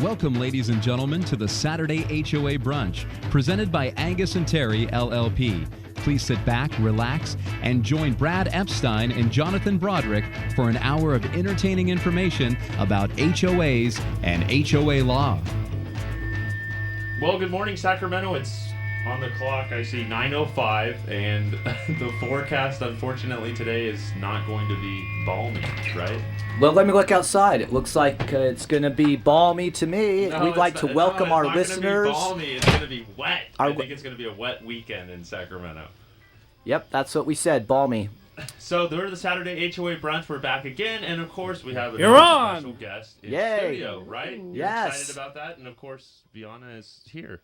Welcome, ladies and gentlemen, to the Saturday HOA Brunch, presented by Angius&Terry, LLP. Please sit back, relax, and join Brad Epstein and Jonathan Broderick for an hour of entertaining information about HOAs and HOA law. Well, good morning, Sacramento. It's on the clock. I see 9:05, and the forecast, unfortunately, today is not going to be balmy, right? Well, let me look outside. It looks like it's going to be balmy to me. We'd like to welcome our listeners. It's not going to be balmy. It's going to be wet. I think it's going to be a wet weekend in Sacramento. Yep, that's what we said, balmy. So, we're the Saturday HOA Brunch. We're back again, and of course, we have a special guest in studio, right? You're yes. excited about that, and of course, Bianna is here.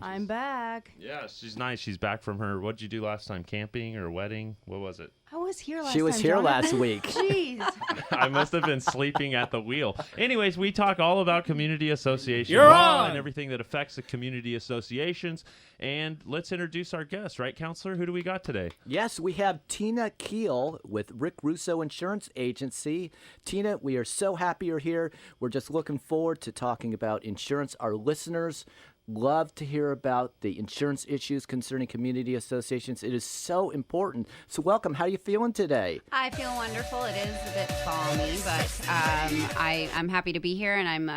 I'm back. Yeah, she's nice. She's back from her, what'd you do last time, camping or wedding? What was it? I was here last time. She was here last week. Jeez. I must have been sleeping at the wheel. Anyways, we talk all about community association law and everything that affects the community associations. And let's introduce our guest, right, Counselor? Who do we got today? Yes, we have Tina Keel with Rick Russo Insurance Agency. Tina, we are so happy you're here. We're just looking forward to talking about insurance. Our listeners love to hear about the insurance issues concerning community associations. It is so important. So welcome. How are you feeling today? I feel wonderful. It is a bit balmy, but I'm happy to be here, and I'm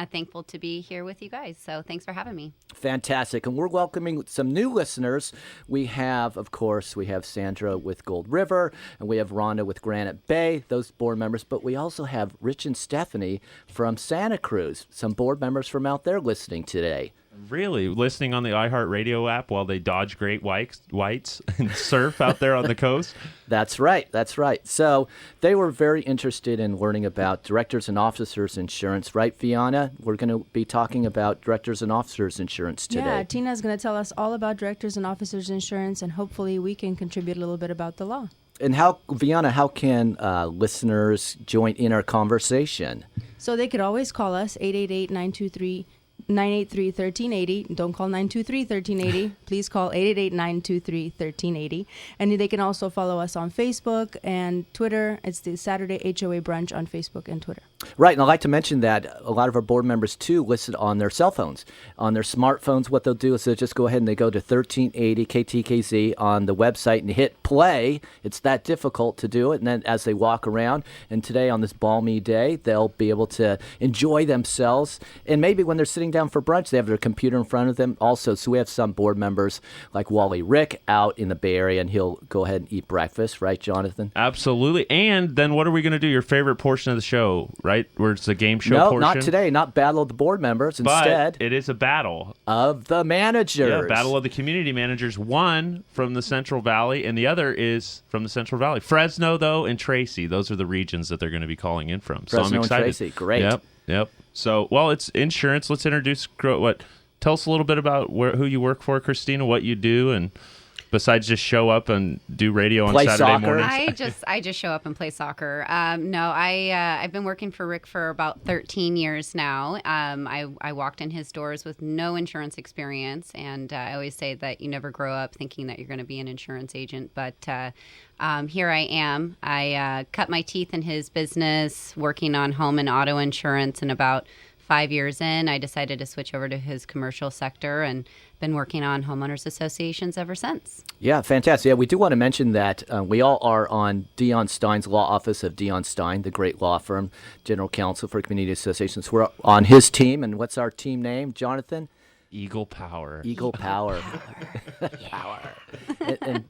thankful to be here with you guys. So thanks for having me. Fantastic. And we're welcoming some new listeners. We have, of course, Sandra with Gold River, and we have Rhonda with Granite Bay, those board members. But we also have Rich and Stephanie from Santa Cruz, some board members from out there listening today. Really? Listening on the iHeartRadio app while they dodge great whites and surf out there on the coast? That's right. That's right. So they were very interested in learning about directors and officers insurance, right, Fiona? We're going to be talking about directors and officers insurance today. Yeah, Tina's going to tell us all about directors and officers insurance, and hopefully we can contribute a little bit about the law. And Vianna, how can listeners join in our conversation? So they could always call us, 888-923-1380. Don't call 923-1380. Please call 888-923-1380. And they can also follow us on Facebook and Twitter. It's the Saturday HOA Brunch on Facebook and Twitter. Right, and I'd like to mention that a lot of our board members, too, listed on their cell phones. On their smartphones, what they'll do is they'll just go ahead and they go to 1380 KTKZ on the website and hit play. It's that difficult to do it. And then as they walk around, and today on this balmy day, they'll be able to enjoy themselves. And maybe when they're sitting down for brunch, they have their computer in front of them also. So we have some board members like Wally Rick out in the Bay Area, and he'll go ahead and eat breakfast, right, Jonathan? Absolutely. And then what are we going to do? Your favorite portion of the show, right? Where it's the game show portion? No, not today. Not Battle of the Board Members. Instead, it is a battle of the managers. Yeah, Battle of the Community Managers. One from the Central Valley, and the other is from the Central Valley. Fresno, though, and Tracy. Those are the regions that they're going to be calling in from. Fresno so I'm excited. and Tracy. Great. Yep. So, well, it's insurance. Let's introduce Tell us a little bit about who you work for, Christina, what you do, and besides just show up and do radio on Saturday mornings. I just show up and play soccer. I've been working for Rick for about 13 years now. I walked in his doors with no insurance experience, and I always say that you never grow up thinking that you're going to be an insurance agent, but here I am. I cut my teeth in his business, working on home and auto insurance, and about 5 years in, I decided to switch over to his commercial sector and been working on homeowners associations ever since. Yeah, fantastic. Yeah, we do want to mention that we all are on Dion Stein's law office of Dion Stein, the great law firm, general counsel for community associations. We're on his team, and what's our team name, Jonathan? Eagle Power. Eagle Power. Power.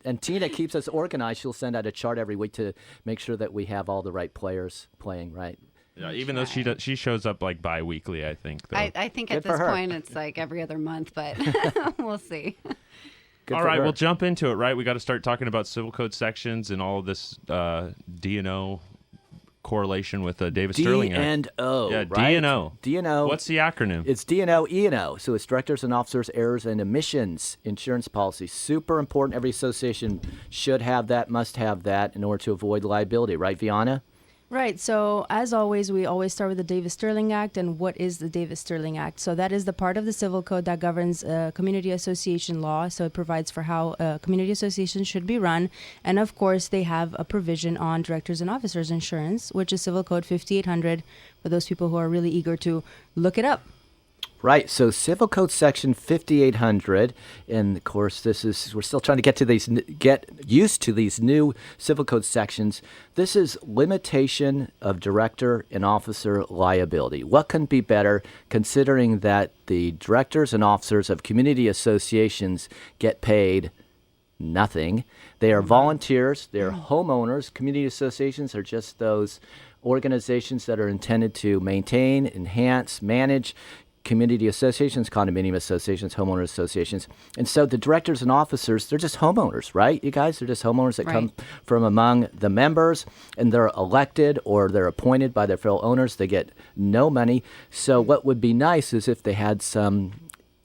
And Tina keeps us organized. She'll send out a chart every week to make sure that we have all the right players playing, right? Yeah, even though she shows up like bi-weekly, I think. Though. I think at this point it's like every other month, but we'll see. All right, we'll jump into it, right? We got to start talking about civil code sections and all of this D&O correlation with the Davis Sterling Act. D&O, yeah, right? D&O. D&O. What's the acronym? It's D&O, E&O. So it's Directors and Officers, Errors and Omissions Insurance Policy. Super important. Every association should have that, must have that in order to avoid liability. Right, Vianna? Right. So as always, we always start with the Davis-Sterling Act. And what is the Davis-Sterling Act? So that is the part of the civil code that governs community association law. So it provides for how community associations should be run. And of course, they have a provision on directors and officers insurance, which is Civil Code 5800 for those people who are really eager to look it up. Right. So Civil Code Section 5800, and of course, we're still trying to get used to these new Civil Code sections. This is limitation of director and officer liability. What can be better, considering that the directors and officers of community associations get paid nothing? They are volunteers. They are homeowners. Community associations are just those organizations that are intended to maintain, enhance, manage community associations, condominium associations, homeowner associations. And so the directors and officers, they're just homeowners, right? You guys, they're just homeowners that come from among the members, and they're elected or they're appointed by their fellow owners. They get no money. So what would be nice is if they had some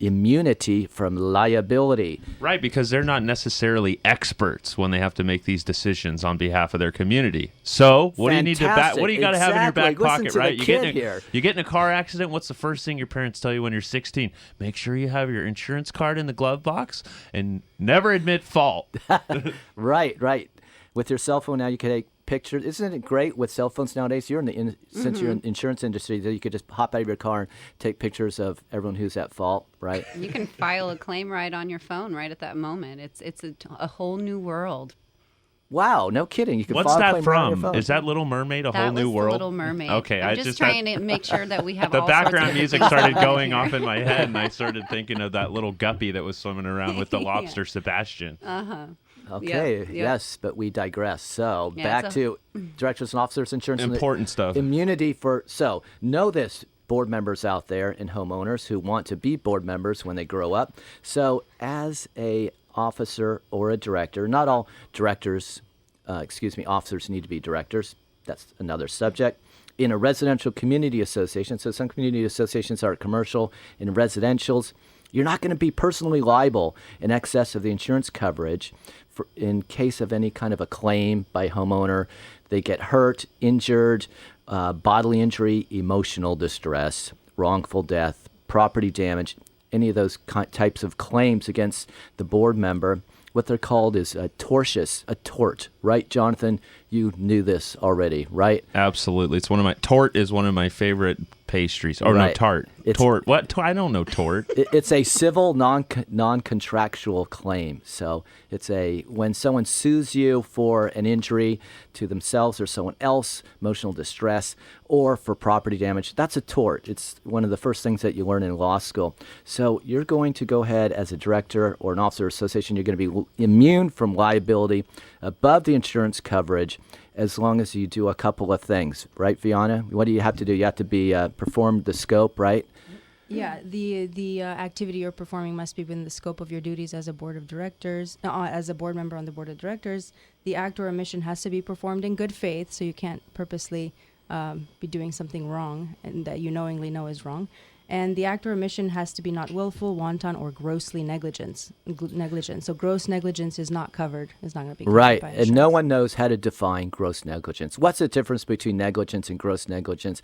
immunity from liability. Right, because they're not necessarily experts when they have to make these decisions on behalf of their community. So, what do you need to what do you got to have in your back pocket, right? You get in a car accident, what's the first thing your parents tell you when you're 16? Make sure you have your insurance card in the glove box and never admit fault. Right. With your cell phone now, you can take pictures. Isn't it great with cell phones nowadays? Since you're in the insurance industry, that you could just hop out of your car and take pictures of everyone who's at fault, right? You can file a claim right on your phone right at that moment. It's a whole new world. Wow, no kidding. You can What's file a that claim right on your from? phone. Is that Little Mermaid, a whole new That was world? The Little Mermaid. Okay, I'm just trying to make sure that we have the all sorts background of music started going off in my head, and I started thinking of that little guppy that was swimming around with the lobster Sebastian. Okay, Yep. yes, but we digress. So back to directors and officers insurance. Important stuff. Immunity so know this, board members out there and homeowners who want to be board members when they grow up. So as a officer or a director, not all officers need to be directors. That's another subject. In a residential community association, so some community associations are commercial and residentials, you're not going to be personally liable in excess of the insurance coverage in case of any kind of a claim by a homeowner. They get hurt, injured, bodily injury, emotional distress, wrongful death, property damage, any of those types of claims against the board member. What they're called is a tort, right, Jonathan? You knew this already, right? Absolutely. Tort is one of my favorite pastries. Oh, right. No, tart. Tort. What? I don't know tort. It's a civil non-contractual claim. So it's when someone sues you for an injury to themselves or someone else, emotional distress, or for property damage, that's a tort. It's one of the first things that you learn in law school. So you're going to go ahead as a director or an officer association, you're going to be immune from liability above the insurance coverage as long as you do a couple of things, right, Fiona? What do you have to do? You have to be perform the scope, right? Yeah, the activity you're performing must be within the scope of your duties as a board of directors, as a board member on the board of directors. The act or omission has to be performed in good faith, so you can't purposely be doing something wrong and that you knowingly know is wrong. And the act or omission has to be not willful, wanton, or grossly negligent. So gross negligence is not covered. It's not going to be covered right. by And no insurance. one knows how to define gross negligence. What's the difference between negligence and gross negligence?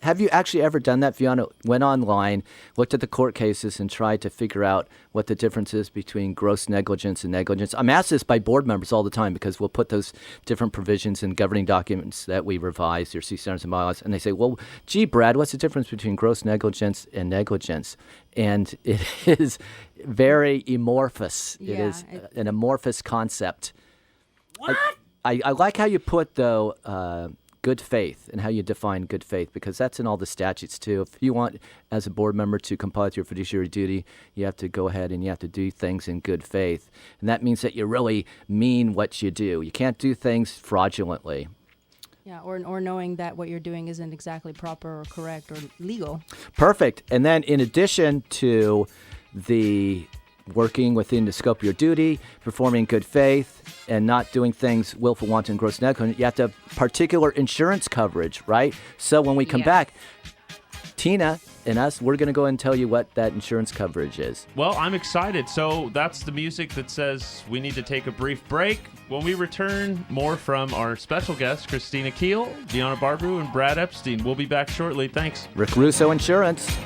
Have you actually ever done that, Fiona? Went online, looked at the court cases, and tried to figure out what the difference is between gross negligence and negligence? I'm asked this by board members all the time because we'll put those different provisions in governing documents that we revise, your C standards and bylaws, and they say, well, gee, Brad, what's the difference between gross negligence and negligence? And it is very amorphous. Yeah, it is an amorphous concept. What? I like how you put, though, good faith and how you define good faith, because that's in all the statutes, too. If you want, as a board member, to comply with your fiduciary duty, you have to go ahead and you have to do things in good faith. And that means that you really mean what you do. You can't do things fraudulently. Yeah, or knowing that what you're doing isn't exactly proper or correct or legal. Perfect. And then in addition to the working within the scope of your duty, performing good faith, and not doing things willful, wanton, gross negligence, you have to have particular insurance coverage, right? So when we come back, Tina and us, we're going to go ahead and tell you what that insurance coverage is. Well, I'm excited. So that's the music that says we need to take a brief break. When we return, more from our special guests, Christina Keel, Deanna Barbru, and Brad Epstein. We'll be back shortly. Thanks. Rick Russo Insurance.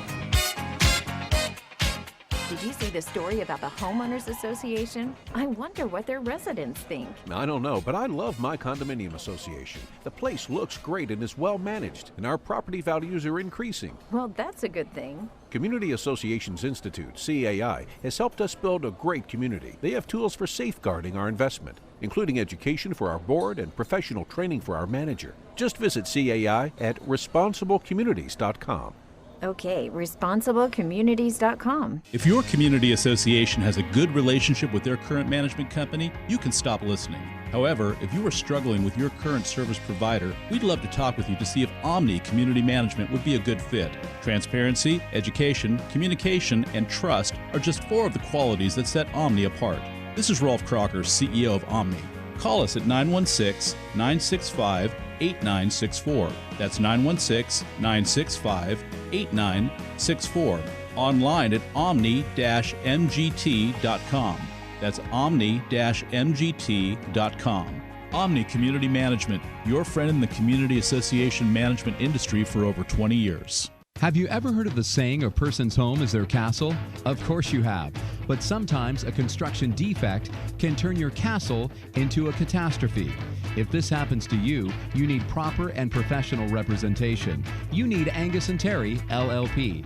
Did you see the story about the Homeowners Association? I wonder what their residents think. I don't know, but I love my condominium association. The place looks great and is well managed, and our property values are increasing. Well, that's a good thing. Community Associations Institute, CAI, has helped us build a great community. They have tools for safeguarding our investment, including education for our board and professional training for our manager. Just visit CAI at responsiblecommunities.com. Okay, responsiblecommunities.com. If your community association has a good relationship with their current management company, you can stop listening. However, if you are struggling with your current service provider, we'd love to talk with you to see if Omni Community Management would be a good fit. Transparency, education, communication, and trust are just 4 of the qualities that set Omni apart. This is Rolf Crocker, CEO of Omni. Call us at 916-965-8964. That's 916-965-8964. Online at omni-mgt.com. That's omni-mgt.com. Omni Community Management, your friend in the community association management industry for over 20 years. Have you ever heard of the saying, a person's home is their castle? Of course you have. But sometimes a construction defect can turn your castle into a catastrophe. If this happens to you, you need proper and professional representation. You need Angius&Terry, LLP.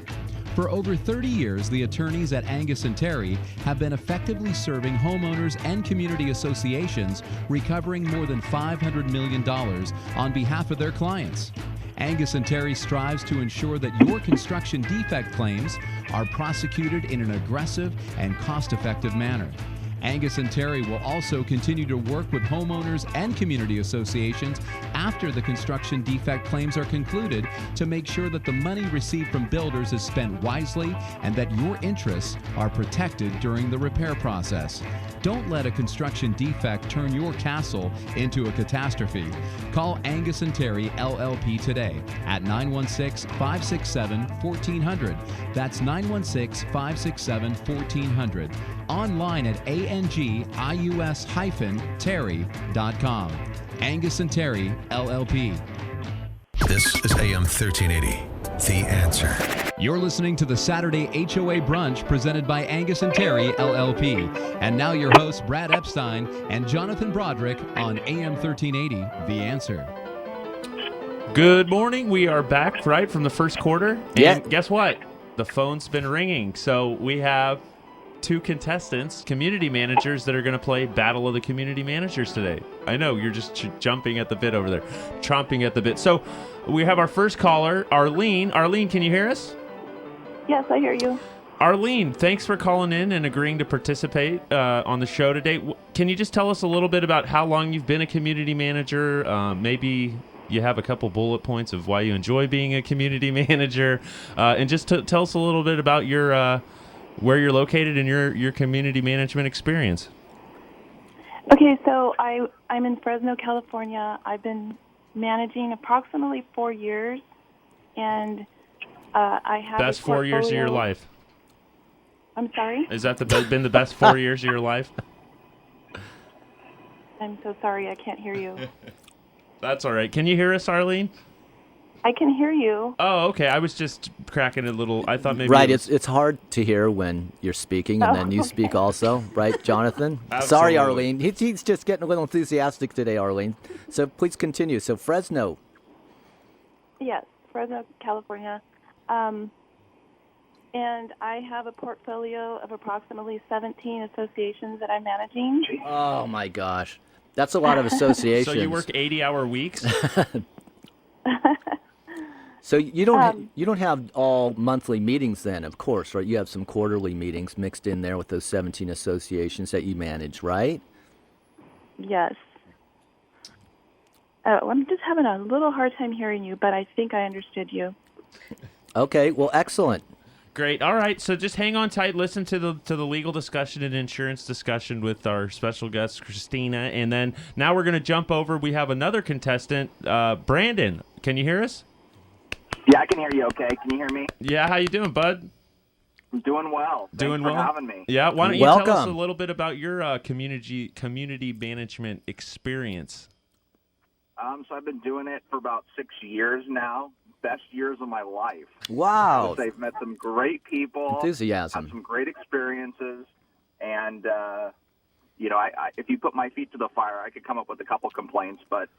For over 30 years, the attorneys at Angius&Terry have been effectively serving homeowners and community associations, recovering more than $500 million on behalf of their clients. Angius&Terry strives to ensure that your construction defect claims are prosecuted in an aggressive and cost-effective manner. Angius&Terry will also continue to work with homeowners and community associations after the construction defect claims are concluded to make sure that the money received from builders is spent wisely and that your interests are protected during the repair process. Don't let a construction defect turn your castle into a catastrophe. Call Angius&Terry LLP today at 916-567-1400. That's 916-567-1400. Online at angius-terry.com. Angius&Terry LLP. This is AM 1380, The Answer. You're listening to the Saturday HOA Brunch presented by Angius&Terry LLP. And now your hosts, Brad Epstein and Jonathan Broderick on AM 1380, The Answer. Good morning. We are back right from the first quarter. Yeah. And guess what? The phone's been ringing. So we have 2 contestants, community managers, that are going to play Battle of the Community Managers today. I know, you're just jumping at the bit over there, chomping at the bit. So we have our first caller, Arlene. Arlene, can you hear us? Yes, I hear you. Arlene, thanks for calling in and agreeing to participate on the show today. Can you just tell us a little bit about how long you've been a community manager? Maybe you have a couple bullet points of why you enjoy being a community manager. And just tell us a little bit about your where you're located and your community management experience. Okay, so I'm in Fresno, California. I've been managing approximately 4 years, and I have best 4 years of your life. I'm sorry? Is that been the best 4 years of your life? I'm so sorry, I can't hear you. That's all right. Can you hear us, Arlene? I can hear you. Oh, okay. I was just cracking a little. I thought maybe. Right, it's hard to hear when you're speaking and then you speak also, right, Jonathan? Sorry, Arlene. He's just getting a little enthusiastic today, Arlene. So please continue. So Fresno. Yes, Fresno, California. And I have a portfolio of approximately 17 associations that I'm managing. Oh, my gosh. That's a lot of associations. So you work 80-hour weeks? So you don't have all monthly meetings then, of course, right? You have some quarterly meetings mixed in there with those 17 associations that you manage, right? Yes. I'm just having a little hard time hearing you, but I think I understood you. Okay, well, excellent. Great. All right. So just hang on tight. Listen to the legal discussion and insurance discussion with our special guest, Christina. And then now we're going to jump over. We have another contestant, Brandon. Can you hear us? Yeah, I can hear you okay. Can you hear me? Yeah, how you doing, bud? I'm doing well. Thanks for having me. Yeah, why don't you tell us a little bit about your community management experience? So I've been doing it for about 6 years now. best years of my life. Wow. I've met some great people. Enthusiasm. Had some great experiences. And, you know, I if you put my feet to the fire, I could come up with a couple complaints, but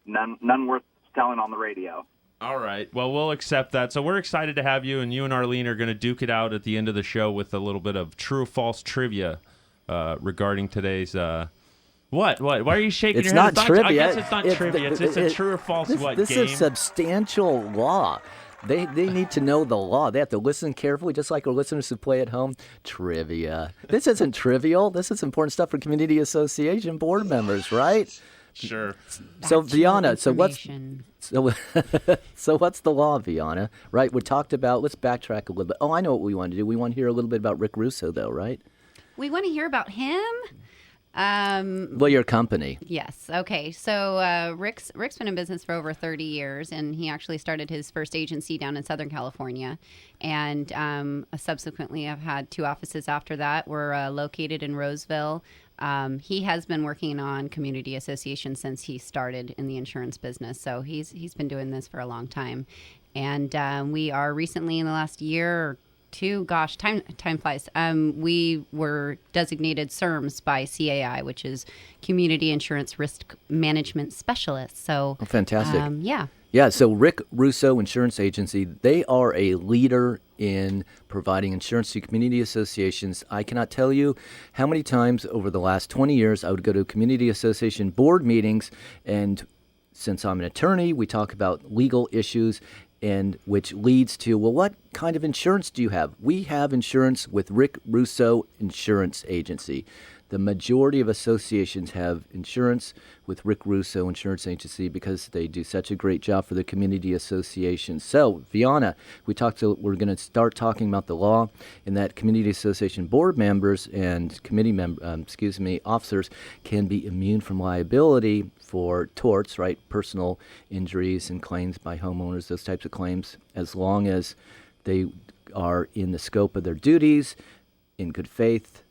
none worth telling on the radio. All right. Well, we'll accept that. So we're excited to have you, and you and Arlene are going to duke it out at the end of the show with a little bit of true or false trivia regarding today's What? Why are you shaking it's your head? Not trivia. I guess it's not trivia. It's a true or false this game? is substantial law. They need to know the law. They have to listen carefully, just like our listeners who play at home. Trivia. This isn't trivial. This is important stuff for community association board members, right? Sure. So, Viana, so what's the law, Viana? Right? We talked about, let's backtrack a little bit. Oh, I know what we want to do. We want to hear a little bit about Rick Russo, though, right? We want to hear about him? Well, your company. Yes. Okay. So Rick's been in business for over 30 years, and he actually started his first agency down in Southern California. And subsequently, I've had 2 offices after that. We're located in Roseville. He has been working on community associations since he started in the insurance business. So he's been doing this for a long time. And we are recently in the last year or 2, gosh, time flies. We were designated CIRMS by CAI, which is Community Insurance Risk Management Specialist. So, fantastic. Yeah. Yeah, so Rick Russo Insurance Agency, they are a leader in providing insurance to community associations. I cannot tell you how many times over the last 20 years I would go to community association board meetings, and since I'm an attorney, we talk about legal issues, and which leads to, well, what kind of insurance do you have? We have insurance with Rick Russo Insurance Agency. The majority of associations have insurance with Rick Russo Insurance Agency because they do such a great job for the community association. So, Viana, we're going to start talking about the law, and that community association board members and officers can be immune from liability for torts, right? Personal injuries and claims by homeowners, those types of claims, as long as they are in the scope of their duties, in good faith,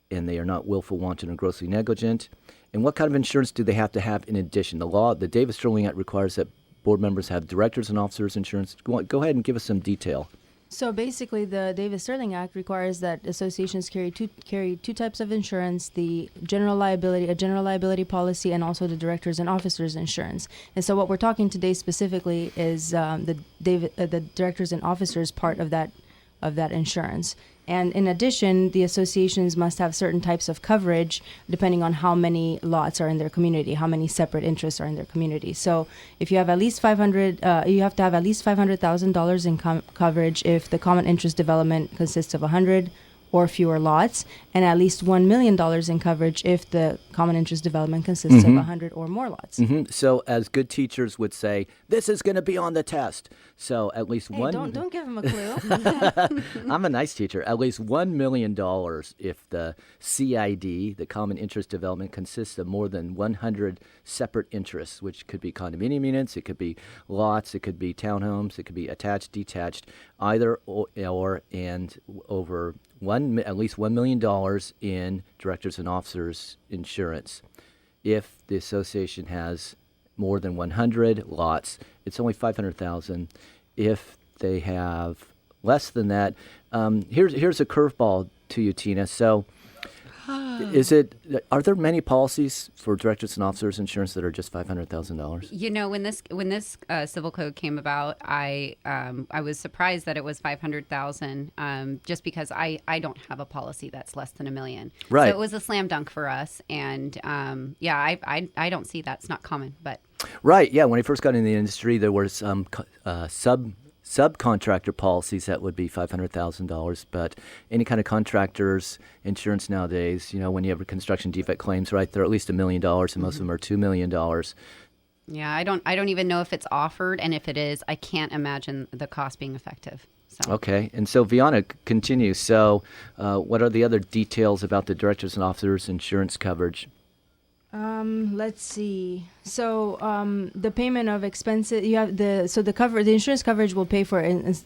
and they are not willful, wanton, or grossly negligent. And what kind of insurance do they have to have in addition? The law, the Davis-Sterling Act requires that board members have directors and officers insurance. Go ahead and give us some detail. So basically, the Davis-Sterling Act requires that associations carry two types of insurance: the a general liability policy, and also the directors and officers insurance. And so, what we're talking today specifically is the directors and officers part of that insurance. And in addition, the associations must have certain types of coverage depending on how many lots are in their community, how many separate interests are in their community. So if you have at least you have to have at least $500,000 in coverage if the common interest development consists of 100 or fewer lots, and at least $1 million in coverage if the common interest development consists of 100 or more lots. Mm-hmm. So as good teachers would say, this is going to be on the test. So at least don't give them a clue. I'm a nice teacher. At least $1 million if the CID, the common interest development, consists of more than 100 separate interests, which could be condominium units, it could be lots, it could be townhomes, it could be attached, detached, either or and over at least $1 million in directors and officers insurance. If the association has more than 100 lots, it's only $500,000. If they have less than that, here's a curveball to you, Tina. So, are there many policies for directors and officers insurance that are just $500,000? You know, when this civil code came about, I was surprised that it was $500,000, just because I don't have a policy that's less than $1 million. Right. So it was a slam dunk for us, and I don't see that's not common, but. Right. Yeah. When I first got in the industry, there were some subcontractor policies that would be $500,000, but any kind of contractor's insurance nowadays, you know, when you have construction defect claims, right, they're at least $1 million, and most of them are $2 million. Yeah, I don't even know if it's offered, and if it is, I can't imagine the cost being effective. So. Okay, and so Viana continues. So, what are the other details about the directors and officers insurance coverage? Let's see. So the payment of expenses, the insurance coverage will pay for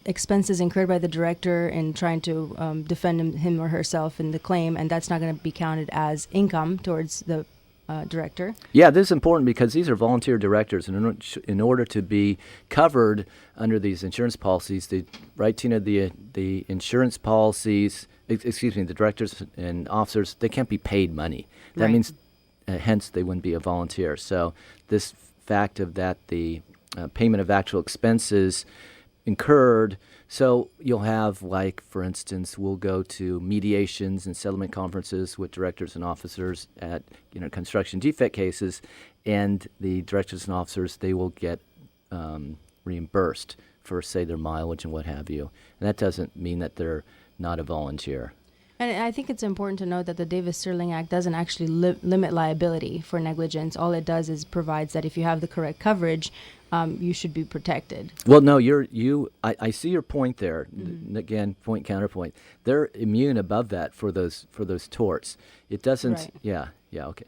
expenses incurred by the director in trying to defend him or herself in the claim, and that's not going to be counted as income towards the director. Yeah, this is important because these are volunteer directors, and in order to be covered under these insurance policies, right, Tina, the insurance policies, the directors and officers, they can't be paid money. That means, hence, they wouldn't be a volunteer. So this fact of that, the payment of actual expenses incurred. So you'll have, like, for instance, we'll go to mediations and settlement conferences with directors and officers at, construction defect cases, and the directors and officers, they will get reimbursed for, say, their mileage and what have you. And that doesn't mean that they're not a volunteer. And I think it's important to note that the Davis-Sterling Act doesn't actually limit liability for negligence. All it does is provides that if you have the correct coverage, you should be protected. Well, no, I see your point there. Again, point counterpoint. They're immune above that for those torts. It doesn't. Right. Yeah. Okay.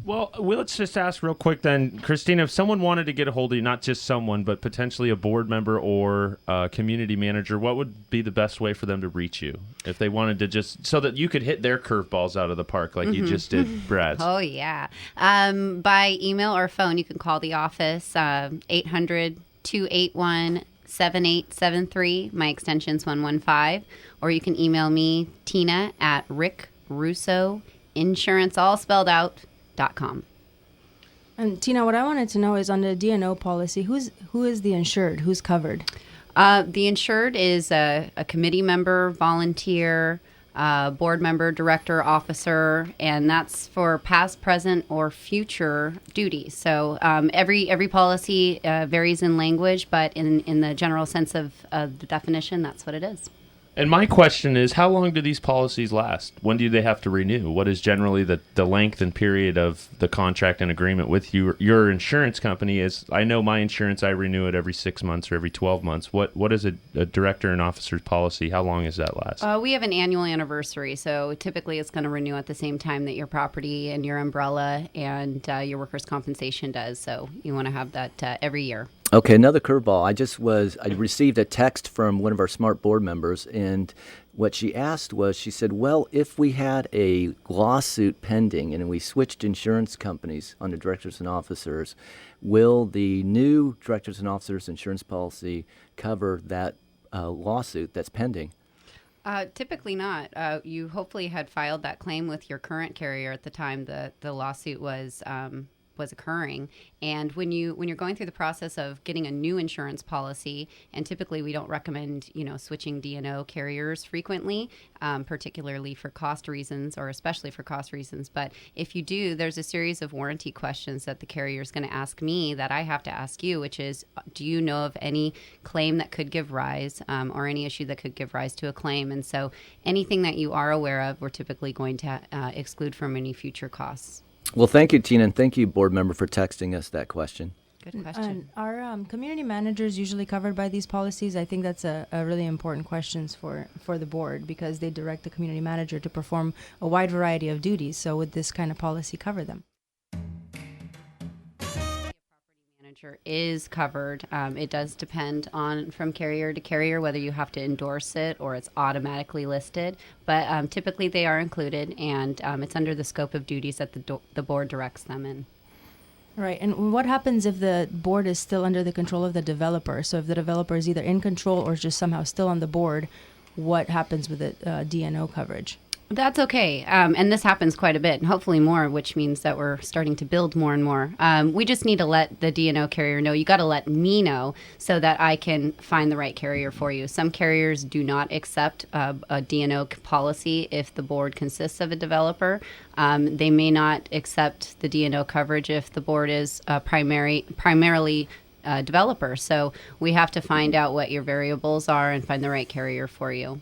Well, let's just ask real quick then, Christina, if someone wanted to get a hold of you, not just someone, but potentially a board member or a community manager, what would be the best way for them to reach you if they wanted to so that you could hit their curveballs out of the park like you just did Brad's? Oh, yeah. By email or phone, you can call the office, 800-281-7873. My extension's 115. Or you can email me, Tina, at Rick Russo Insurance, all spelled out, .com. And Tina, what I wanted to know is on the D&O policy, who is the insured? Who's covered? The insured is a committee member, volunteer, board member, director, officer, and that's for past, present, or future duties. So every policy varies in language, but in the general sense of the definition, that's what it is. And my question is, how long do these policies last? When do they have to renew? What is generally the length and period of the contract and agreement with your insurance company? Is I know my insurance, I renew it every 6 months or every 12 months. What is a director and officer's policy? How long does that last? We have an annual anniversary, so typically it's going to renew at the same time that your property and your umbrella and your workers' compensation does. So you want to have that every year. Okay, another curveball. I received a text from one of our smart board members, and what she asked was, she said, well, if we had a lawsuit pending and we switched insurance companies on the directors and officers, will the new directors and officers insurance policy cover that lawsuit that's pending? Typically not. You hopefully had filed that claim with your current carrier at the time the lawsuit was occurring. And when you're going through the process of getting a new insurance policy, and typically we don't recommend switching D&O carriers frequently, particularly for cost reasons or especially for cost reasons. But if you do, there's a series of warranty questions that the carrier is going to ask me that I have to ask you, which is, do you know of any claim that could give rise or any issue that could give rise to a claim? And so anything that you are aware of, we're typically going to exclude from any future costs. Well, thank you, Tina, and thank you, board member, for texting us that question. Good question. Are community managers usually covered by these policies? I think that's a really important question for the board because they direct the community manager to perform a wide variety of duties. So would this kind of policy cover them? Is covered. It does depend on from carrier to carrier whether you have to endorse it or it's automatically listed, but typically they are included, and it's under the scope of duties that the board directs them in. Right, and what happens if the board is still under the control of the developer? So if the developer is either in control or just somehow still on the board, what happens with the D&O coverage? That's okay. And this happens quite a bit, and hopefully more, which means that we're starting to build more and more. We just need to let the D&O carrier know. You got to let me know so that I can find the right carrier for you. Some carriers do not accept a D&O policy if the board consists of a developer. They may not accept the D&O coverage if the board is primarily developer. So we have to find out what your variables are and find the right carrier for you.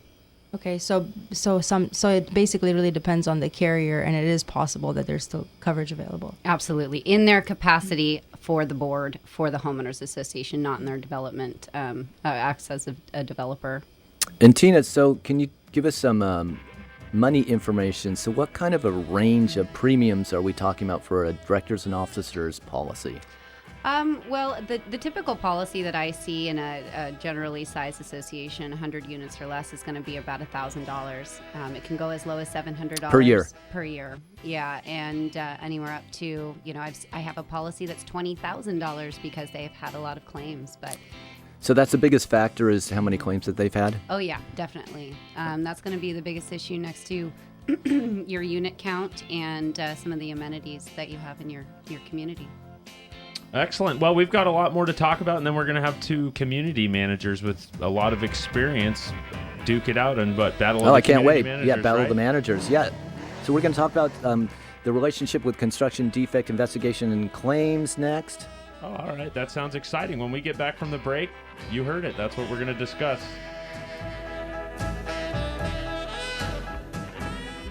Okay, so it basically really depends on the carrier, and it is possible that there's still coverage available. Absolutely, in their capacity for the board, for the homeowners association, not in their development acts as a developer. And Tina, so can you give us some money information? So what kind of a range of premiums are we talking about for a directors and officers policy? Well, the typical policy that I see in a generally sized association, 100 units or less, is going to be about $1,000. It can go as low as $700 Per year. Per year, yeah, and anywhere up to, I have a policy that's $20,000 because they've had a lot of claims, but. So that's the biggest factor, is how many claims that they've had? Oh yeah, definitely. That's going to be the biggest issue next to your unit count and some of the amenities that you have in your community. Excellent. Well, we've got a lot more to talk about, and then we're going to have two community managers with a lot of experience duke it out and battle. Oh, I can't wait. Yeah, battle right? the managers. Yeah. So we're going to talk about the relationship with construction defect investigation and claims next. Oh, all right. That sounds exciting. When we get back from the break, you heard it. That's what we're going to discuss.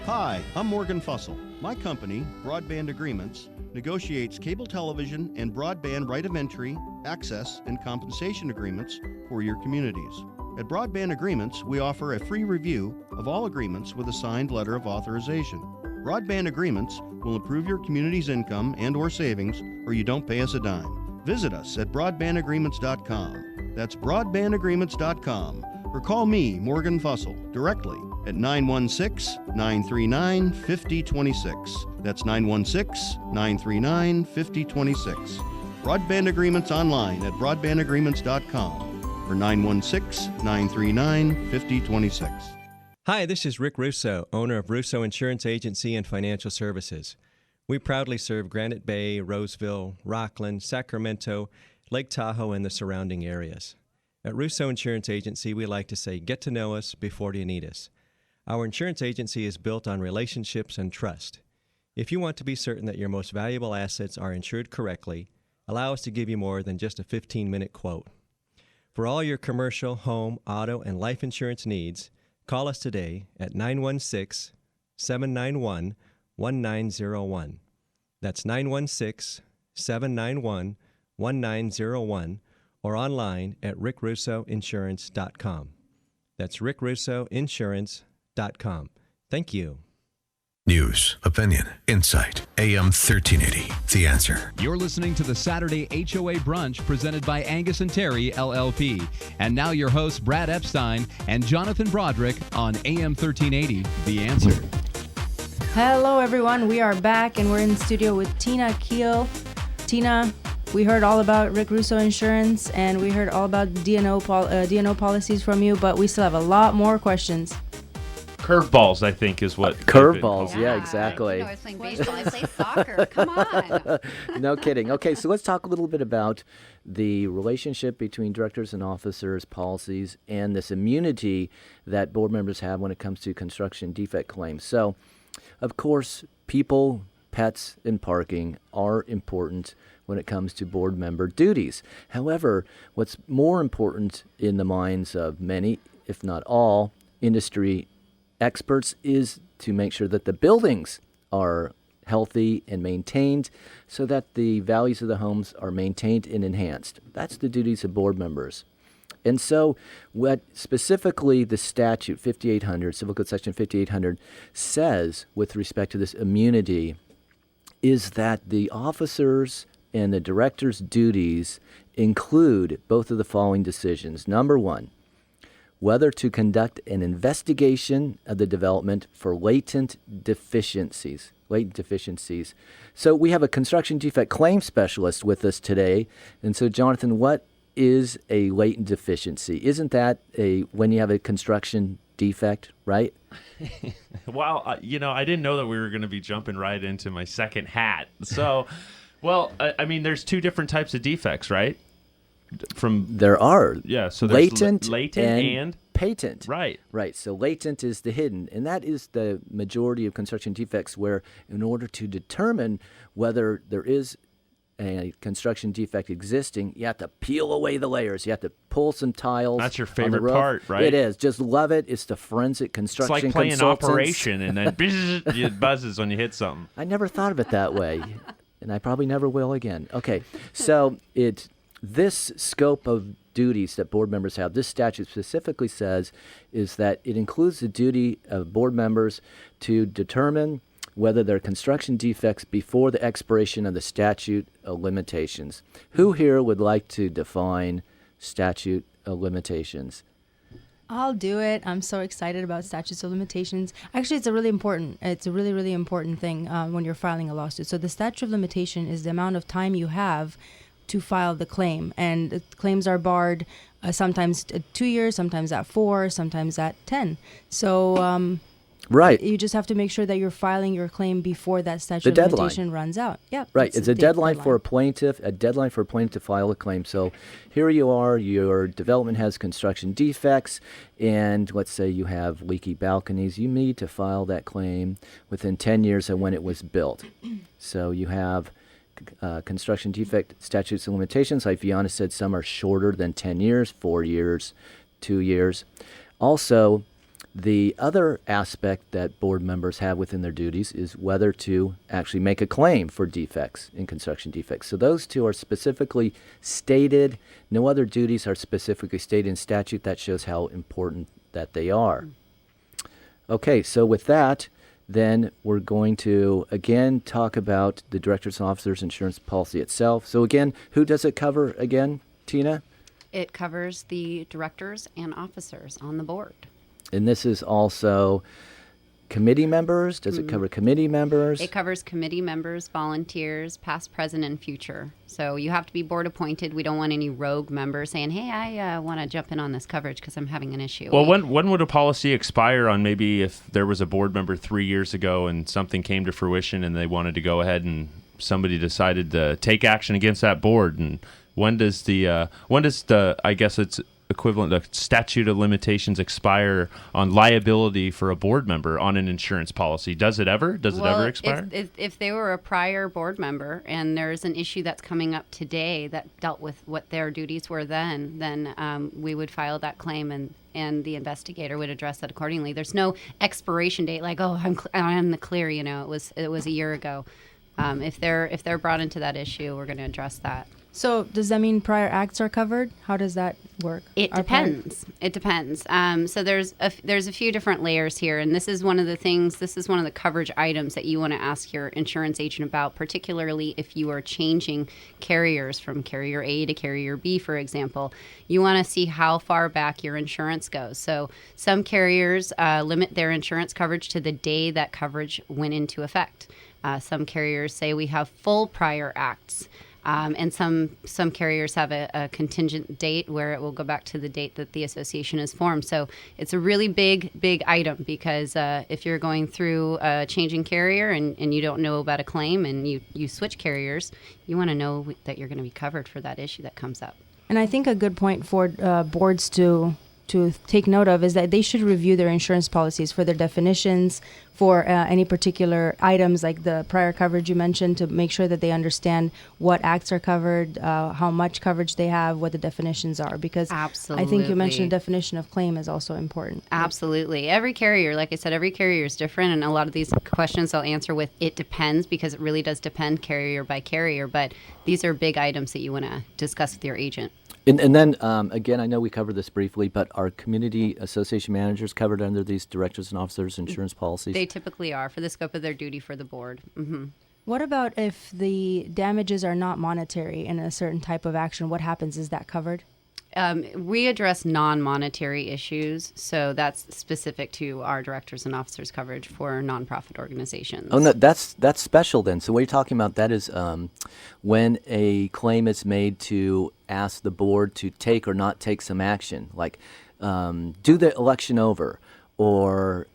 Hi, I'm Morgan Fussell. My company, Broadband Agreements, negotiates cable television and broadband right of entry, access, and compensation agreements for your communities. At Broadband Agreements, we offer a free review of all agreements with a signed letter of authorization. Broadband Agreements will improve your community's income and/or savings, or you don't pay us a dime. Visit us at broadbandagreements.com. That's broadbandagreements.com. Or call me, Morgan Fussell, directly at 916-939-5026. That's 916-939-5026. Broadband Agreements online at broadbandagreements.com or 916-939-5026. Hi, this is Rick Russo, owner of Russo Insurance Agency and Financial Services. We proudly serve Granite Bay, Roseville, Rockland, Sacramento, Lake Tahoe, and the surrounding areas. At Russo Insurance Agency, we like to say, get to know us before you need us. Our insurance agency is built on relationships and trust. If you want to be certain that your most valuable assets are insured correctly, allow us to give you more than just a 15-minute quote. For all your commercial, home, auto, and life insurance needs, call us today at 916-791-1901. That's 916-791-1901. Or online at rickrussoinsurance.com. That's rickrussoinsurance.com. Thank you. News, opinion, insight. AM 1380, The Answer. You're listening to the Saturday HOA Brunch presented by Angius&Terry, LLP. And now your hosts, Brad Epstein and Jonathan Broderick on AM 1380, The Answer. Hello, everyone. We are back, and we're in the studio with Tina Keel. Tina, we heard all about Rick Russo Insurance, and we heard all about DNO policies from you, but we still have a lot more questions. Curveballs, I think, is what. Curveballs, yeah, exactly. I was playing baseball. I play soccer. Come on. No kidding. Okay, so let's talk a little bit about the relationship between directors and officers, policies, and this immunity that board members have when it comes to construction defect claims. So, of course, people, pets, and parking are important when it comes to board member duties. However, what's more important in the minds of many, if not all, industry experts is to make sure that the buildings are healthy and maintained so that the values of the homes are maintained and enhanced. That's the duties of board members. And so what specifically the statute 5800, Civil Code Section 5800, says with respect to this immunity is that the officers and the director's duties include both of the following decisions. Number one, whether to conduct an investigation of the development for latent deficiencies. So we have a construction defect claim specialist with us today. And so, Jonathan, what is a latent deficiency? Isn't that when you have a construction defect, right? Well, I didn't know that we were going to be jumping right into my second hat. So, well, I mean, there's two different types of defects, right? There are. Yeah, so there's latent and patent. Right. So latent is the hidden, and that is the majority of construction defects where in order to determine whether there is a construction defect existing, you have to peel away the layers. You have to pull some tiles. That's your on favorite the roof. part, right? It is. Just love it. It's the forensic construction It's like playing consultants. Operation, and then it buzzes when you hit something. I never thought of it that way, and I probably never will again. Okay, so this scope of duties that board members have, this statute specifically says, is that it includes the duty of board members to determine whether there are construction defects before the expiration of the statute of limitations. Who here would like to define statute of limitations? I'll do it. I'm so excited about statutes of limitations. Actually, it's a really important thing when you're filing a lawsuit. So the statute of limitation is the amount of time you have to file the claim, and the claims are barred sometimes at 2 years, sometimes at 4, sometimes at 10. So right. You just have to make sure that you're filing your claim before that statute of limitation runs out. Yeah. Right. It's a deadline for a plaintiff to file a claim. So here you are, your development has construction defects, and let's say you have leaky balconies. You need to file that claim within 10 years of when it was built. So you have construction defect statutes of limitations. Like Fiona said, some are shorter than 10 years, 4 years, 2 years. Also, the other aspect that board members have within their duties is whether to actually make a claim for defects in construction defects. So those two are specifically stated. No other duties are specifically stated in statute. That shows how important that they are. Okay, so with that, then we're going to, again, talk about the Directors and Officers Insurance Policy itself. So again, who does it cover again, Tina? It covers the directors and officers on the board. And this is also committee members? Does it cover committee members? It covers committee members, volunteers, past, present, and future. So you have to be board appointed. We don't want any rogue members saying, hey, I want to jump in on this coverage because I'm having an issue. Well, when would a policy expire on, maybe if there was a board member 3 years ago and something came to fruition and they wanted to go ahead and somebody decided to take action against that board? And when does the I guess it's equivalent to statute of limitations expire on liability for a board member on an insurance policy? Does it ever expire? If they were a prior board member and there's an issue that's coming up today that dealt with what their duties were then we would file that claim and the investigator would address that accordingly. There's no expiration date like, oh, I'm in the clear. It was a year ago. If they're brought into that issue, we're going to address that. So does that mean prior acts are covered? How does that work? It depends. It depends. So there's a few different layers here, and this is one of the coverage items that you want to ask your insurance agent about, particularly if you are changing carriers from carrier A to carrier B, for example. You want to see how far back your insurance goes. So some carriers limit their insurance coverage to the day that coverage went into effect. Some carriers say we have full prior acts. And some carriers have a contingent date where it will go back to the date that the association is formed. So it's a really big item because if you're going through a changing carrier and you don't know about a claim and you switch carriers, you want to know that you're going to be covered for that issue that comes up. And I think a good point for boards to take note of is that they should review their insurance policies for their definitions, for any particular items like the prior coverage you mentioned, to make sure that they understand what acts are covered, how much coverage they have, what the definitions are. Because Absolutely. I think you mentioned the definition of claim is also important. Absolutely. Every carrier, like I said, every carrier is different. And a lot of these questions I'll answer with it depends, because it really does depend carrier by carrier. But these are big items that you want to discuss with your agent. And then, again, I know we covered this briefly, but are community association managers covered under these directors and officers insurance policies? They typically are, for the scope of their duty for the board. Mm-hmm. What about if the damages are not monetary in a certain type of action? What happens? Is that covered? We address non-monetary issues, so that's specific to our directors and officers coverage for nonprofit organizations. Oh, no, that's special then. So what you're talking about, that is when a claim is made to ask the board to take or not take some action, like do the election over, or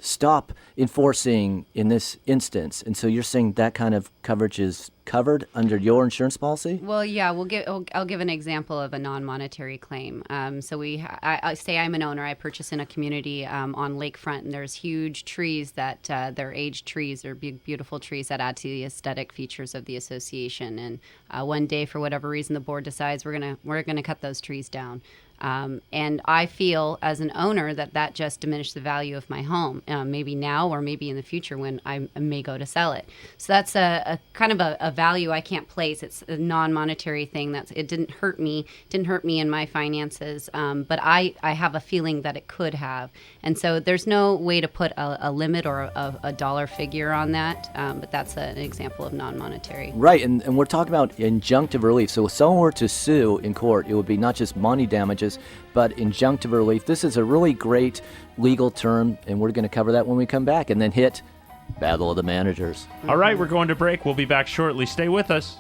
stop enforcing in this instance. And so you're saying that kind of coverage is covered under your insurance policy? Well, yeah, I'll give an example of a non-monetary claim. So I say I'm an owner. I purchase in a community on lakefront, and there's huge trees that they're aged trees. They're beautiful trees that add to the aesthetic features of the association. And one day, for whatever reason, the board decides we're gonna cut those trees down. And I feel as an owner that just diminished the value of my home, maybe now or maybe in the future when I may go to sell it. So that's a kind of a value I can't place. It's a non-monetary thing. It didn't hurt me in my finances, but I have a feeling that it could have. And so there's no way to put a limit or a dollar figure on that, but that's an example of non-monetary. Right, and we're talking about injunctive relief. So if someone were to sue in court, it would be not just money damages, but injunctive relief. This is a really great legal term, and we're going to cover that when we come back and then hit Battle of the Managers. All right, we're going to break. We'll be back shortly. Stay with us.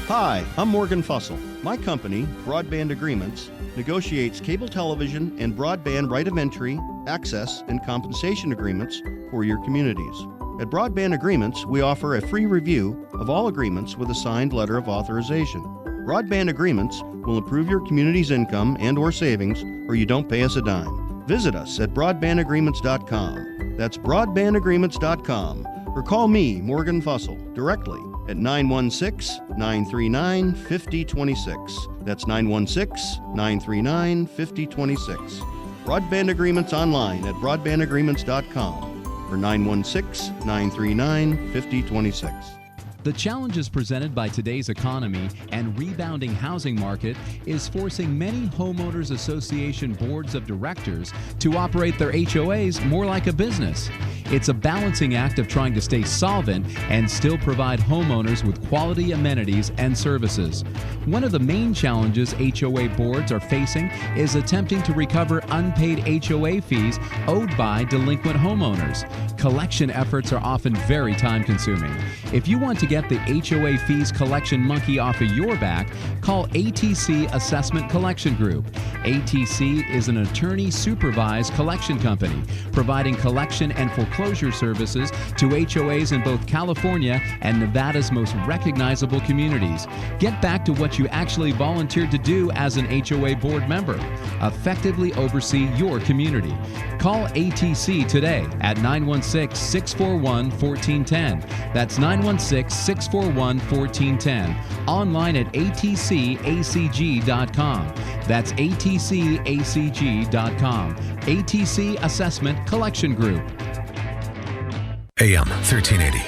Hi, I'm Morgan Fussell. My company, Broadband Agreements, negotiates cable television and broadband right of entry, access, and compensation agreements for your communities. At Broadband Agreements, we offer a free review of all agreements with a signed letter of authorization. Broadband Agreements will improve your community's income and/or savings, or you don't pay us a dime. Visit us at broadbandagreements.com. That's broadbandagreements.com. Or call me, Morgan Fussell, directly at 916-939-5026. That's 916-939-5026. Broadband Agreements online at broadbandagreements.com or 916-939-5026. The challenges presented by today's economy and rebounding housing market is forcing many homeowners association boards of directors to operate their HOAs more like a business. It's a balancing act of trying to stay solvent and still provide homeowners with quality amenities and services. One of the main challenges HOA boards are facing is attempting to recover unpaid HOA fees owed by delinquent homeowners. Collection efforts are often very time-consuming. If you want to get the HOA fees collection monkey off of your back, call ATC Assessment Collection Group. ATC is an attorney-supervised collection company providing collection and foreclosure services to HOAs in both California and Nevada's most recognizable communities. Get back to what you actually volunteered to do as an HOA board member. Effectively oversee your community. Call ATC today at 916-641-1410. That's 916-641-1410. Online at atcacg.com. That's atcacg.com. ATC Assessment Collection Group. AM 1380.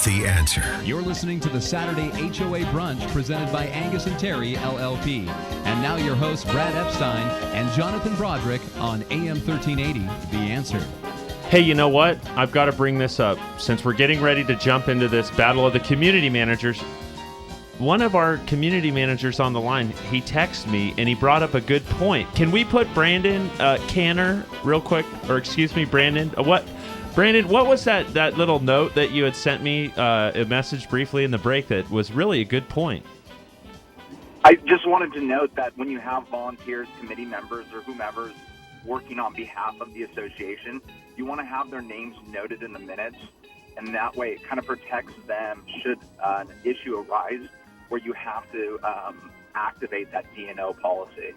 The Answer. You're listening to the Saturday HOA Brunch presented by Angius&Terry, LLP. And now your hosts, Brad Epstein and Jonathan Broderick on AM 1380, The Answer. Hey, you know what? I've got to bring this up. Since we're getting ready to jump into this battle of the community managers, one of our community managers on the line, he texted me and he brought up a good point. Can we put Brandon Canner real quick? Or excuse me, Brandon. Brandon, what was that little note that you had sent me, a message briefly in the break that was really a good point? I just wanted to note that when you have volunteers, committee members, or whomever's working on behalf of the association, you want to have their names noted in the minutes, and that way it kind of protects them should an issue arise where you have to activate that D&O policy.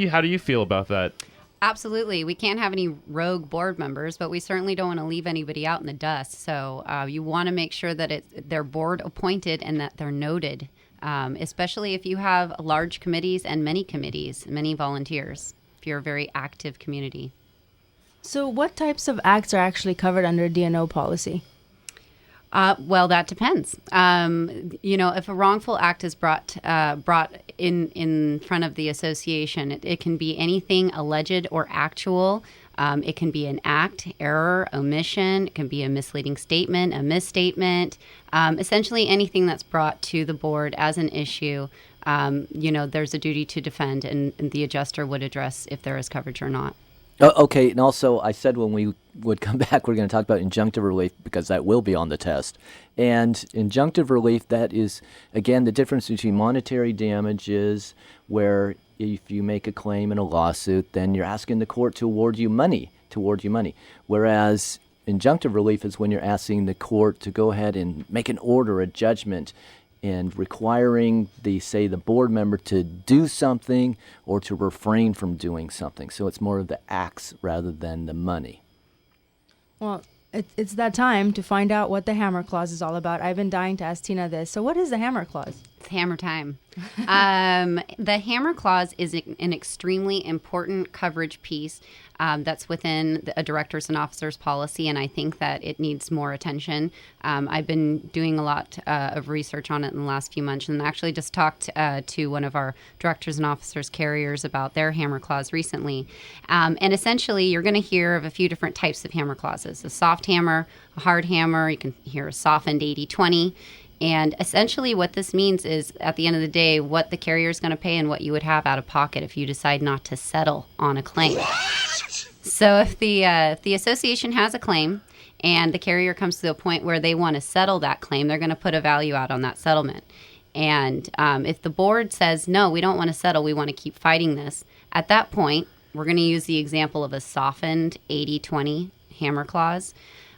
How do you feel about that? Absolutely. We can't have any rogue board members, but we certainly don't want to leave anybody out in the dust. So you want to make sure that they're board appointed and that they're noted, especially if you have large committees and many volunteers, if you're a very active community. So what types of acts are actually covered under D&O policy? Well, that depends. If a wrongful act is brought in front of the association, it can be anything alleged or actual. It can be an act, error, omission. It can be a misleading statement, a misstatement. Essentially anything that's brought to the board as an issue. There's a duty to defend, and the adjuster would address if there is coverage or not. Okay, and also I said when we would come back, we're going to talk about injunctive relief because that will be on the test. And injunctive relief, that is, again, the difference between monetary damages, where if you make a claim in a lawsuit, then you're asking the court to award you money. Whereas injunctive relief is when you're asking the court to go ahead and make an order, a judgment, and requiring the board member to do something or to refrain from doing something. So it's more of the acts rather than the money. Well, It's that time to find out what the hammer clause is all about. I've been dying to ask Tina this. So what is the hammer clause? It's hammer time. The hammer clause is an extremely important coverage piece that's within a directors and officers policy, and I think that it needs more attention. I've been doing a lot of research on it in the last few months, and actually just talked to one of our directors and officers carriers about their hammer clause recently. And essentially, you're going to hear of a few different types of hammer clauses: a soft hammer, a hard hammer. You can hear a softened 80-20. And essentially what this means is, at the end of the day, what the carrier is going to pay and what you would have out of pocket if you decide not to settle on a claim. So if the association has a claim and the carrier comes to a point where they want to settle that claim, they're going to put a value out on that settlement. And if the board says, no, we don't want to settle, we want to keep fighting this, at that point, we're going to use the example of a softened 80-20 hammer clause.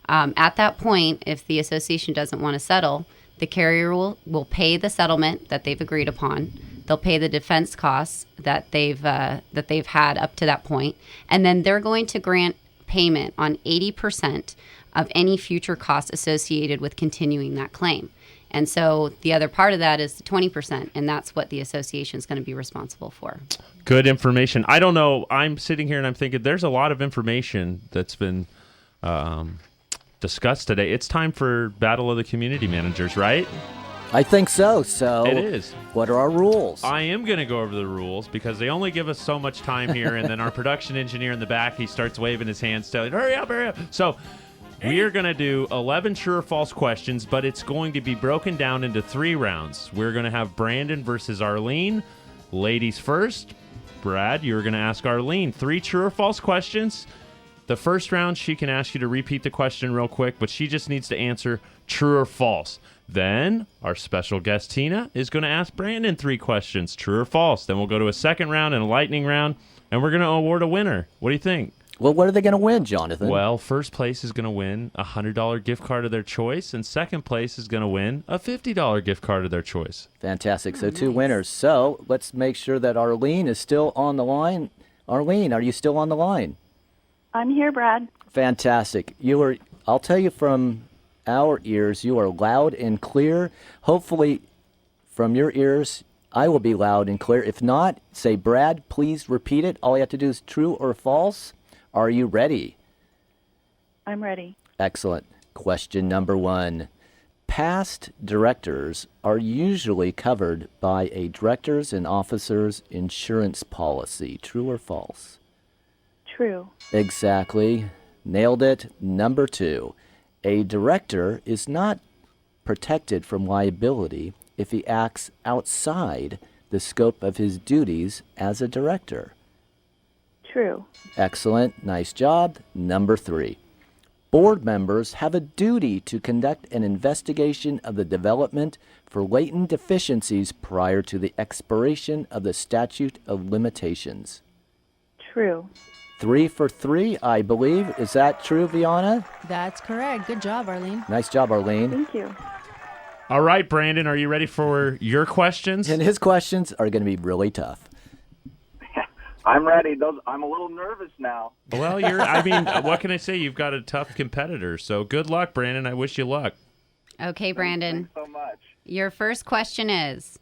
At that point, if the association doesn't want to settle, the carrier will pay the settlement that they've agreed upon. They'll pay the defense costs that they've had up to that point, and then they're going to grant payment on 80% of any future costs associated with continuing that claim. And so the other part of that is 20%, and that's what the association is going to be responsible for. Good information. I don't know. I'm sitting here and I'm thinking there's a lot of information that's been discussed today. It's time for Battle of the Community Managers, right? I think so. So it is. What are our rules? I am going to go over the rules because they only give us so much time here, and then our production engineer in the back, he starts waving his hands, telling, hurry up, hurry up. So we are going to do 11 true or false questions, but it's going to be broken down into 3 rounds. We're going to have Brandon versus Arlene. Ladies first. Brad, you're going to ask Arlene 3 true or false questions. The first round, she can ask you to repeat the question real quick, but she just needs to answer true or false. Then our special guest, Tina, is going to ask Brandon 3 questions, true or false. Then we'll go to a second round and a lightning round, and we're going to award a winner. What do you think? Well, what are they going to win, Jonathan? Well, first place is going to win a $100 gift card of their choice, and second place is going to win a $50 gift card of their choice. Fantastic. So 2 winners. So let's make sure that Arlene is still on the line. Arlene, are you still on the line? I'm here, Brad. Fantastic. I'll tell you from our ears, you are loud and clear. Hopefully, from your ears, I will be loud and clear. If not, say, Brad, please repeat it. All you have to do is true or false. Are you ready? I'm ready. Excellent. Question number 1. Past directors are usually covered by a directors and officers insurance policy. True or false? True. Exactly. Nailed it. Number 2. A director is not protected from liability if he acts outside the scope of his duties as a director. True. Excellent. Nice job. Number 3. Board members have a duty to conduct an investigation of the development for latent deficiencies prior to the expiration of the statute of limitations. True. 3 for 3, I believe. Is that true, Viana? That's correct. Good job, Arlene. Nice job, Arlene. Thank you. All right, Brandon, are you ready for your questions? And his questions are going to be really tough. I'm ready. I'm a little nervous now. Well, what can I say? You've got a tough competitor, so good luck, Brandon. I wish you luck. Okay, Brandon. Thanks so much. Your first question is,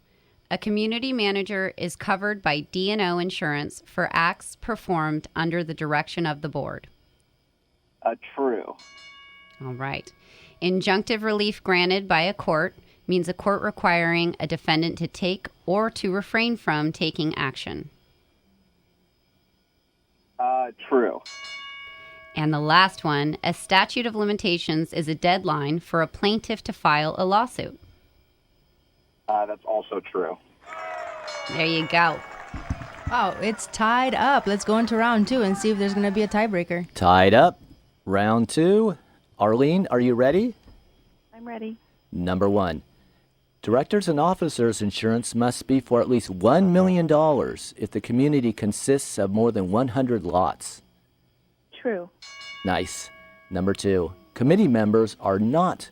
a community manager is covered by D&O insurance for acts performed under the direction of the board. True. All right. Injunctive relief granted by a court means a court requiring a defendant to take or to refrain from taking action. True. And the last one, a statute of limitations is a deadline for a plaintiff to file a lawsuit. That's also true. There you go. Oh, it's tied up. Let's go into round 2 and see if there's going to be a tiebreaker. Tied up. Round 2. Arlene, are you ready? I'm ready. Number 1. Directors and officers insurance must be for at least $1 million if the community consists of more than 100 lots. True. Nice. Number 2. Committee members are not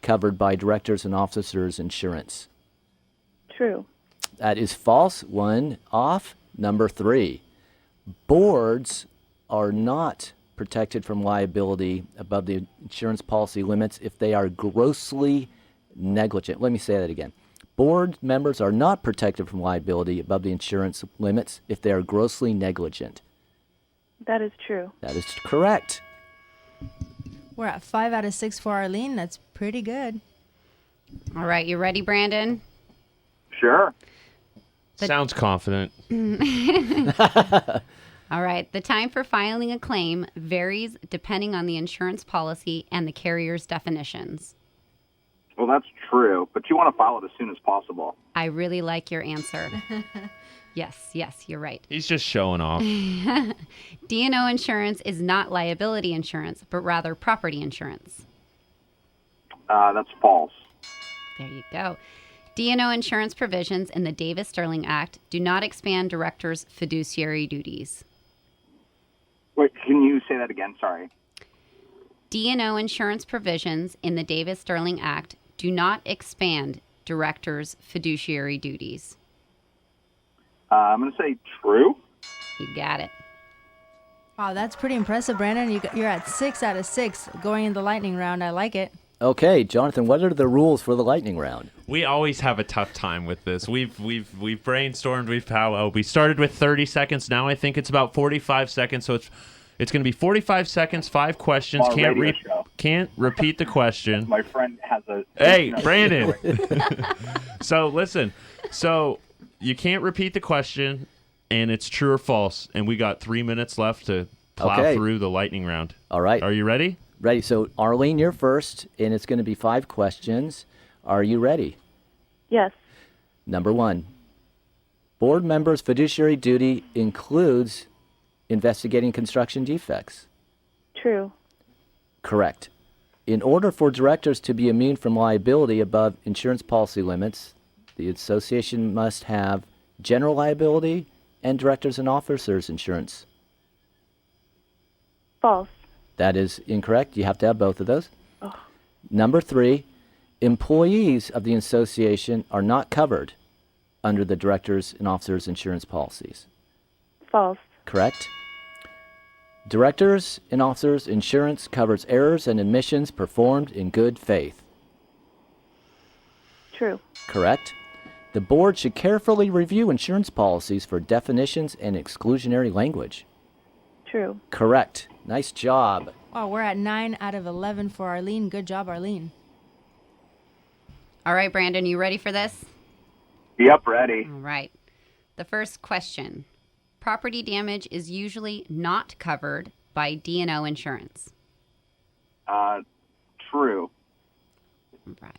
covered by directors and officers insurance. True. That is false. 1 off. Number 3. Boards are not protected from liability above the insurance policy limits if they are grossly negligent. Let me say that again. Board members are not protected from liability above the insurance limits if they are grossly negligent. That is true. That is correct. We're at 5 out of 6 for Arlene. That's pretty good. All right, you ready, Brandon? Sure. Sounds confident. All right. The time for filing a claim varies depending on the insurance policy and the carrier's definitions. Well, that's true, but you want to file it as soon as possible. I really like your answer. Yes, you're right. He's just showing off. D&O insurance is not liability insurance, but rather property insurance. That's false. There you go. D&O insurance provisions in the Davis-Sterling Act do not expand directors' fiduciary duties. Wait, can you say that again? Sorry. D&O insurance provisions in the Davis-Sterling Act do not expand directors' fiduciary duties. I'm going to say true. You got it. Wow, that's pretty impressive, Brandon. You're at 6 out of 6 going in the lightning round. I like it. Okay, Jonathan, what are the rules for the lightning round? We always have a tough time with this. We've brainstormed. We started with 30 seconds. Now I think it's about 45 seconds. So it's going to be 45 seconds, 5 questions. Can't repeat the question. My friend has a... Hey, Brandon. So listen. So you can't repeat the question, and it's true or false. And we got 3 minutes left to plow through the lightning round. All right. Are you ready? Ready. So, Arlene, you're first, and it's going to be 5 questions. Are you ready? Yes. Number 1. Board members' fiduciary duty includes investigating construction defects. True. Correct. In order for directors to be immune from liability above insurance policy limits, the association must have general liability and directors and officers insurance. False. That is incorrect. You have to have both of those. Oh. Number 3, employees of the association are not covered under the directors and officers insurance policies. False. Correct. Directors and officers insurance covers errors and omissions performed in good faith. True. Correct. The board should carefully review insurance policies for definitions and exclusionary language. True. Correct. Nice job. Wow, we're at 9 out of 11 for Arlene. Good job, Arlene. All right, Brandon, you ready for this? Yep, ready. All right. The first question. Property damage is usually not covered by D&O insurance. True. Right.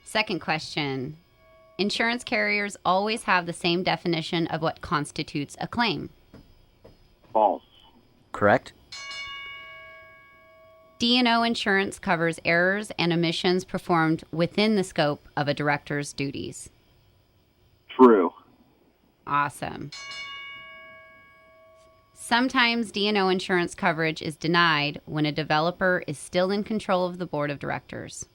Second question. Insurance carriers always have the same definition of what constitutes a claim. False. Correct. D&O insurance covers errors and omissions performed within the scope of a director's duties. True. Awesome. Sometimes D&O insurance coverage is denied when a developer is still in control of the board of directors.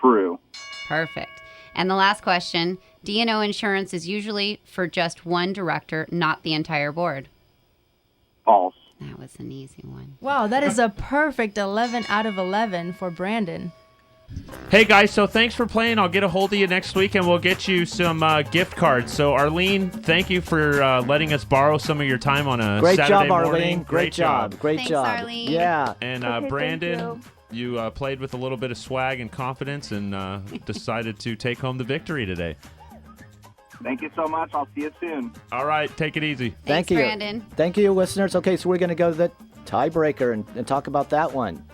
True. Perfect. And the last question, D&O insurance is usually for just one director, not the entire board. False. That was an easy one. Wow, that is a perfect 11 out of 11 for Brandon. Hey, guys, so thanks for playing. I'll get a hold of you next week, and we'll get you some gift cards. So, Arlene, thank you for letting us borrow some of your time on a Great Saturday job, Arlene. morning. Great job. Great Thanks, job. Arlene. Yeah. And Okay, Brandon, thank you played with a little bit of swag and confidence and decided to take home the victory today. Thank you so much. I'll see you soon. All right, take it easy. Thanks, Thank you. Brandon. Thank you, listeners. Okay, so we're going to go to the tiebreaker and talk about that one.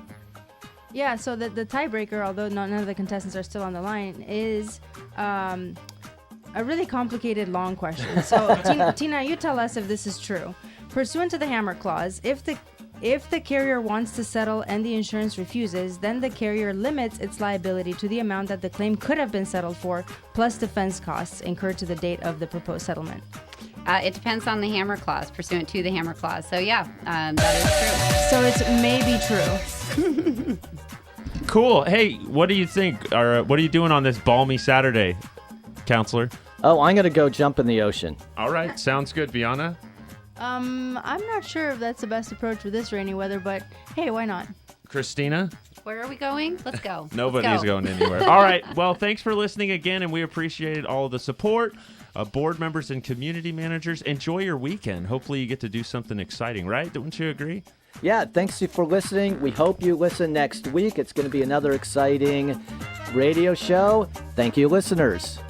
Yeah, so the tiebreaker, although none of the contestants are still on the line, is a really complicated, long question. So, Tina, you tell us if this is true. Pursuant to the Hammer Clause, if the carrier wants to settle and the insurance refuses, then the carrier limits its liability to the amount that the claim could have been settled for, plus defense costs incurred to the date of the proposed settlement. It depends on the Hammer Clause, pursuant to the Hammer Clause. So, yeah, that So it's maybe true. Cool. Hey, what do you think? Or what are you doing on this balmy Saturday, Counselor? Oh, I'm going to go jump in the ocean. All right, sounds good, Viana. I'm not sure if that's the best approach with this rainy weather, but hey, why not? Christina? Where are we going? Let's go. Nobody's going anywhere. All right. Well, thanks for listening again, and we appreciate all the support. Board members and community managers, enjoy your weekend. Hopefully you get to do something exciting, right? Don't you agree? Yeah, thanks for listening. We hope you listen next week. It's going to be another exciting radio show. Thank you, listeners.